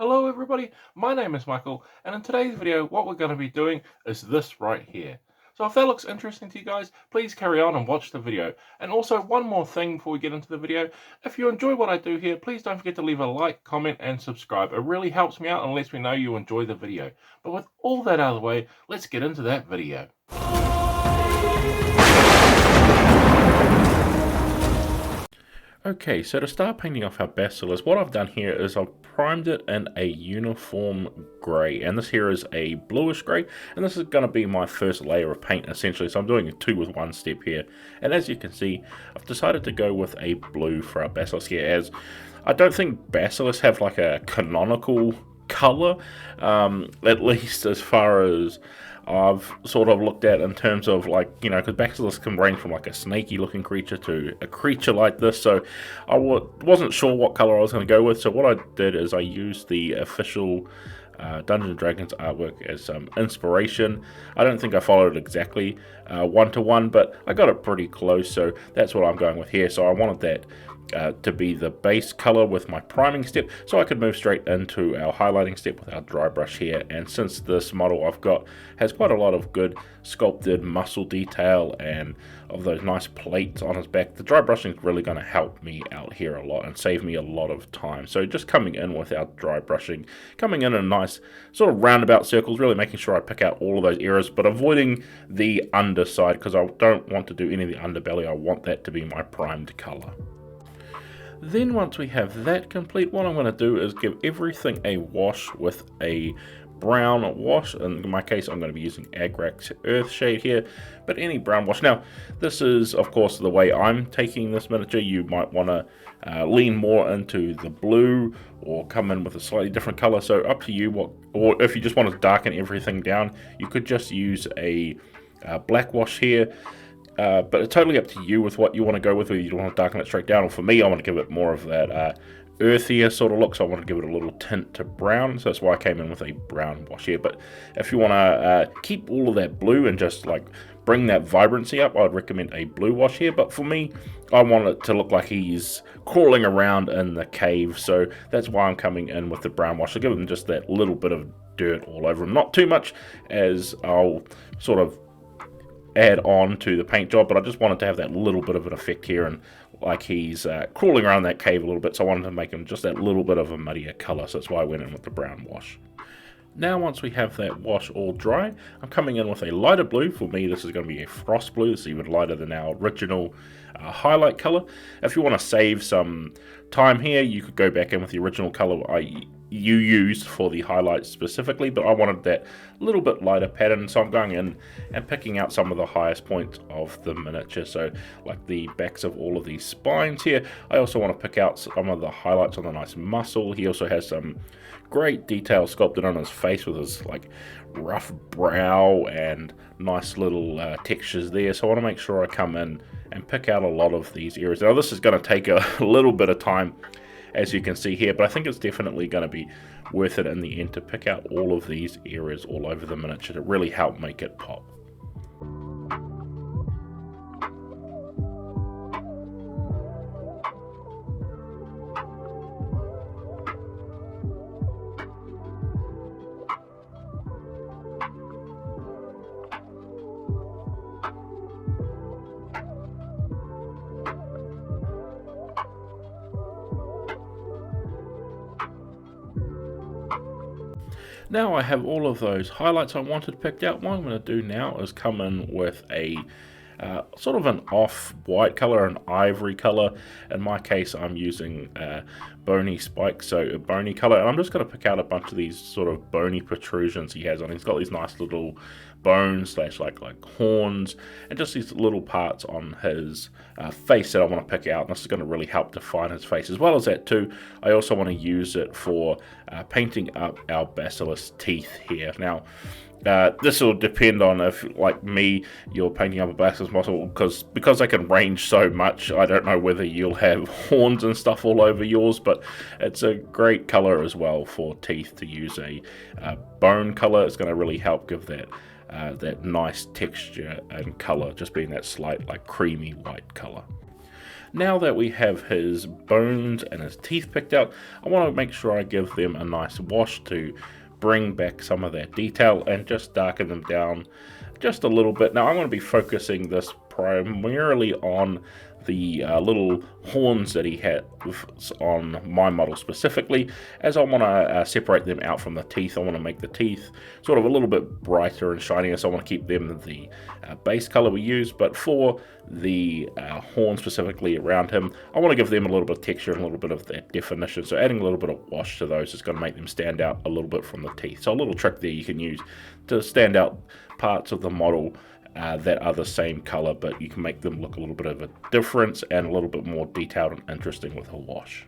Hello everybody, my name is Michael, and in today's video what we're going to be doing is this right here. So if that looks interesting to you guys, please carry on and watch the video. And also one more thing before we get into the video, if you enjoy what I do here, please don't forget to leave a like, comment and subscribe. It really helps me out and lets me know you enjoy the video. But with all that out of the way, let's get into that video. Okay, so to start painting off our basilisk, what I've done here is I've primed it in a uniform grey, and this here is a bluish grey, and this is going to be my first layer of paint essentially, so I'm doing a 2 with 1 step here. And as you can see, I've decided to go with a blue for our basilisk here, as I don't think basilisks have like a canonical colour, at least as far as I've sort of looked at in terms of, like, you know, because basilisks can range from like a snaky looking creature to a creature like this, so I wasn't sure what colour I was going to go with. So what I did is I used the official Dungeons & Dragons artwork as some inspiration. I don't think I followed it exactly one-to-one, but I got it pretty close, so that's what I'm going with here. So I wanted that to be the base color with my priming step, so I could move straight into our highlighting step with our dry brush here. And since this model I've got has quite a lot of good sculpted muscle detail and of those nice plates on his back, the dry brushing is really going to help me out here a lot and save me a lot of time. So just coming in with our dry brushing, coming in nice sort of roundabout circles, really making sure I pick out all of those areas, but avoiding the underside because I don't want to do any of the underbelly. I want that to be my primed color. Then once we have that complete, what I'm going to do is give everything a wash with a brown wash. In my case, I'm going to be using Agrax Earthshade here, but any brown wash. Now, this is, of course, the way I'm taking this miniature. You might want to lean more into the blue or come in with a slightly different color, so up to you. Or if you just want to darken everything down, you could just use a black wash here. But it's totally up to you with what you want to go with, whether you want to darken it straight down, or for me, I want to give it more of that earthier sort of look, so I want to give it a little tint to brown, so that's why I came in with a brown wash here. But if you want to keep all of that blue and just like bring that vibrancy up, I'd recommend a blue wash here. But for me, I want it to look like he's crawling around in the cave, so that's why I'm coming in with the brown wash. I'll give him just that little bit of dirt all over him, not too much, as I'll sort of add on to the paint job, but I just wanted to have that little bit of an effect here, and like he's crawling around that cave a little bit, so I wanted to make him just that little bit of a muddier color, so that's why I went in with the brown wash. Now once we have that wash all dry, I'm coming in with a lighter blue. For me, this is going to be a frost blue. It's even lighter than our original highlight color. If you want to save some time here, you could go back in with the original color you used for the highlights specifically, but I wanted that little bit lighter pattern, so I'm going in and picking out some of the highest points of the miniature, so like the backs of all of these spines here. I also want to pick out some of the highlights on the nice muscle. He also has some great detail sculpted on his face with his like rough brow and nice little textures there, so I want to make sure I come in and pick out a lot of these areas. Now this is going to take a little bit of time, as you can see here, but I think it's definitely going to be worth it in the end to pick out all of these areas all over the miniature to really help make it pop. Now I have all of those highlights I wanted picked out. What I'm going to do now is come in with a sort of an off-white color, an ivory color. In my case, I'm using bony spikes, so a bony color. And I'm just going to pick out a bunch of these sort of bony protrusions he has on. He's got these nice little bones slash like horns, and just these little parts on his face that I want to pick out. And this is going to really help define his face. As well as that too, I also want to use it for painting up our basilisk teeth here. Now, this will depend on if, like me, you're painting up a basilisk muscle, because they can range so much. I don't know whether you'll have horns and stuff all over yours, but it's a great color as well for teeth to use a bone color. It's going to really help give that nice texture and color, just being that slight like creamy white color. Now that we have his bones and his teeth picked out, I want to make sure I give them a nice wash to bring back some of that detail and just darken them down just a little bit. Now I'm going to be focusing this primarily on the little horns that he had on my model specifically, as I want to separate them out from the teeth. I want to make the teeth sort of a little bit brighter and shinier, so I want to keep them the base color we use, but for the horn specifically around him, I want to give them a little bit of texture and a little bit of that definition, so adding a little bit of wash to those is going to make them stand out a little bit from the teeth. So a little trick there you can use to stand out parts of the model that are the same color, but you can make them look a little bit of a difference and a little bit more detailed and interesting with a wash.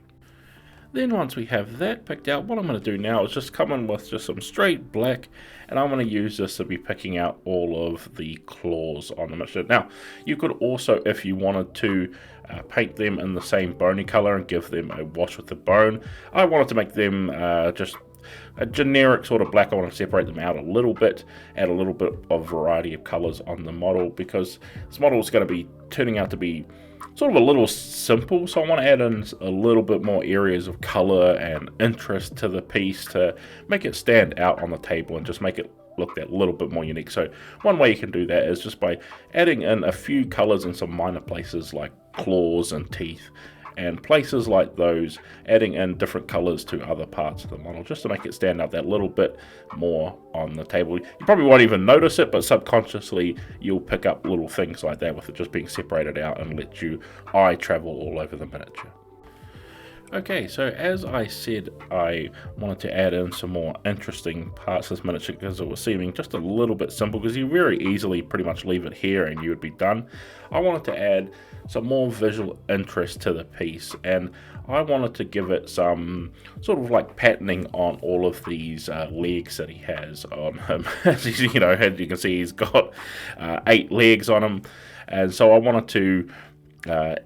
Then once we have that picked out, what I'm going to do now is just come in with just some straight black, and I'm going to use this to be picking out all of the claws on the miniature. Now, you could also, if you wanted to, paint them in the same bony color and give them a wash with the bone. I wanted to make them just a generic sort of black. I want to separate them out a little bit, add a little bit of variety of colors on the model, because this model is going to be turning out to be sort of a little simple, so I want to add in a little bit more areas of color and interest to the piece to make it stand out on the table and just make it look that little bit more unique. So one way you can do that is just by adding in a few colors in some minor places like claws and teeth, and places like those, adding in different colors to other parts of the model just to make it stand out that little bit more on the table. You probably won't even notice it, but subconsciously you'll pick up little things like that with it just being separated out and let you eye travel all over the miniature. Okay, so as I said, I wanted to add in some more interesting parts of this miniature because it was seeming just a little bit simple, because you very easily pretty much leave it here and you would be done. I wanted to add some more visual interest to the piece, and I wanted to give it some sort of like patterning on all of these legs that he has on him. As you can see, he's got 8 legs on him, and so I wanted to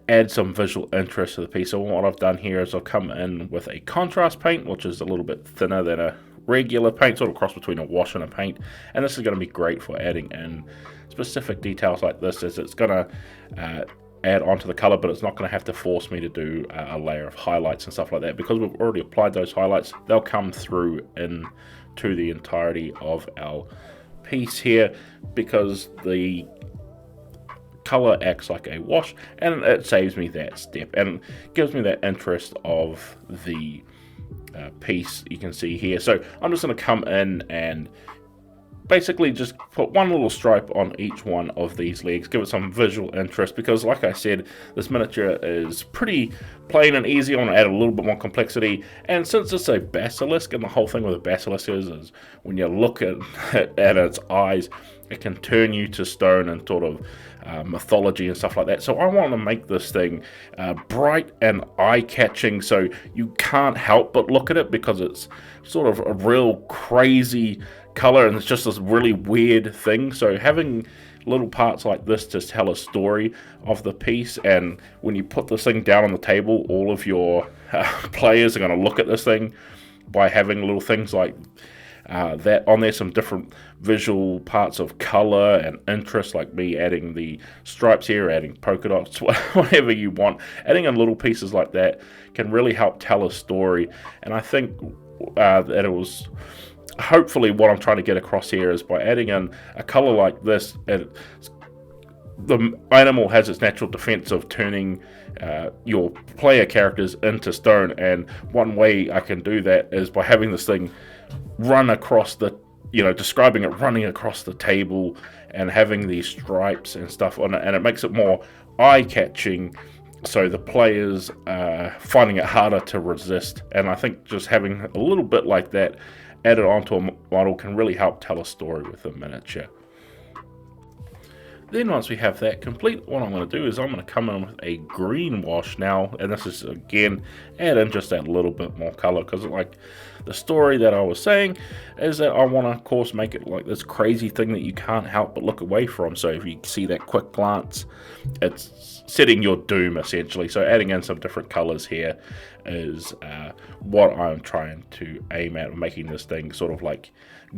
add some visual interest to the piece. So what I've done here is I've come in with a contrast paint, which is a little bit thinner than a regular paint, sort of cross between a wash and a paint, and this is going to be great for adding in specific details like this, as it's going to add onto the color, but it's not going to have to force me to do a layer of highlights and stuff like that, because we've already applied those highlights. They'll come through into the entirety of our piece here, because the color acts like a wash, and it saves me that step and gives me that interest of the piece you can see here. So I'm just going to come in and basically just put one little stripe on each one of these legs, give it some visual interest, because like I said, this miniature is pretty plain and easy. I want to add a little bit more complexity, and since it's a basilisk, and the whole thing with a basilisk is when you look at its eyes, it can turn you to stone and sort of mythology and stuff like that. So I want to make this thing bright and eye-catching, so you can't help but look at it, because it's sort of a real crazy color and it's just this really weird thing. So having little parts like this to tell a story of the piece, and when you put this thing down on the table, all of your players are going to look at this thing by having little things like that on there, some different visual parts of color and interest, like me adding the stripes here, adding polka dots, whatever you want. Adding in little pieces like that can really help tell a story, and I think that it was hopefully what I'm trying to get across here is by adding in a color like this, the animal has its natural defense of turning your player characters into stone, and one way I can do that is by having this thing run across the, describing it running across the table and having these stripes and stuff on it, and it makes it more eye-catching, so the players finding it harder to resist. And I think just having a little bit like that added onto a model can really help tell a story with a miniature. Then once we have that complete, what I'm going to do is I'm going to come in with a green wash now, and this is again add in just that little bit more color, because like the story that I was saying is that I want to of course make it like this crazy thing that you can't help but look away from. So if you see that quick glance, it's setting your doom essentially. So adding in some different colors here is what I'm trying to aim at, making this thing sort of like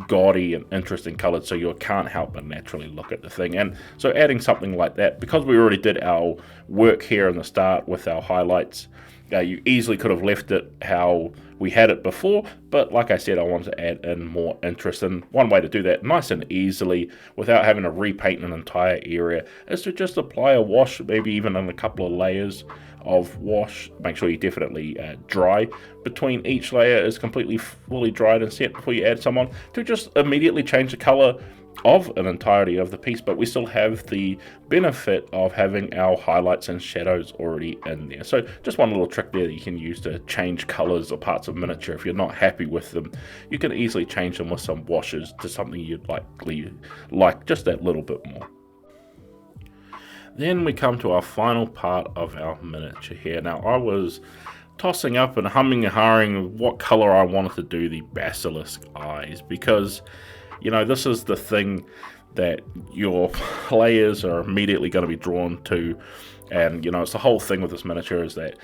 gaudy and interesting colored, so you can't help but naturally look at the thing. And so adding something like that, because we already did our work here in the start with our highlights, you easily could have left it how we had it before, but like I said, I want to add in more interest, and one way to do that nice and easily without having to repaint an entire area is to just apply a wash, maybe even in a couple of layers of wash. Make sure you definitely dry between each layer is completely fully dried and set before you add some on, to just immediately change the color of an entirety of the piece, but we still have the benefit of having our highlights and shadows already in there. So just one little trick there that you can use to change colors or parts of miniature. If you're not happy with them, you can easily change them with some washes to something you'd likely like just that little bit more. Then we come to our final part of our miniature here. Now, I was tossing up and humming and hawing what color I wanted to do the basilisk eyes, because you know, this is the thing that your players are immediately going to be drawn to. And, you know, it's the whole thing with this miniature is that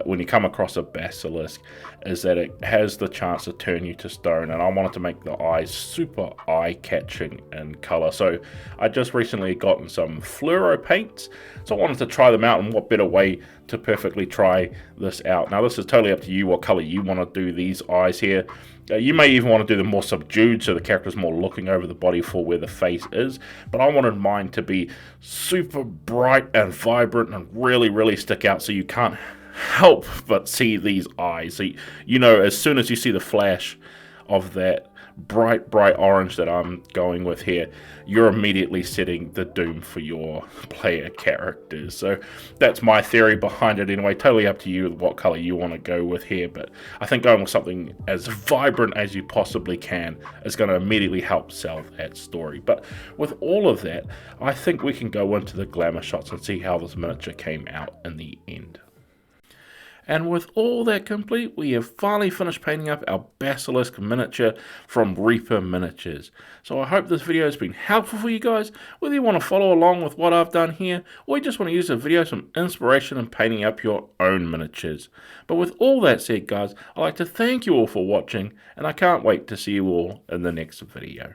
when you come across a basilisk, is that it has the chance to turn you to stone. And I wanted to make the eyes super eye-catching in color. So I just recently gotten some fluoro paints. So I wanted to try them out, and what better way to perfectly try this out. Now, this is totally up to you what color you want to do these eyes here. You may even want to do them more subdued, so the character's more looking over the body for where the face is. But I wanted mine to be super bright and vibrant and really, really stick out, so you can't help but see these eyes. So you know, as soon as you see the flash of that bright orange that I'm going with here, you're immediately setting the doom for your player characters. So that's my theory behind it anyway. Totally up to you what color you want to go with here, but I think going with something as vibrant as you possibly can is going to immediately help sell that story. But with all of that, I think we can go into the glamour shots and see how this miniature came out in the end. And with all that complete, we have finally finished painting up our basilisk miniature from Reaper Miniatures. So I hope this video has been helpful for you guys, whether you want to follow along with what I've done here, or you just want to use the video as some inspiration in painting up your own miniatures. But with all that said, guys, I'd like to thank you all for watching, and I can't wait to see you all in the next video.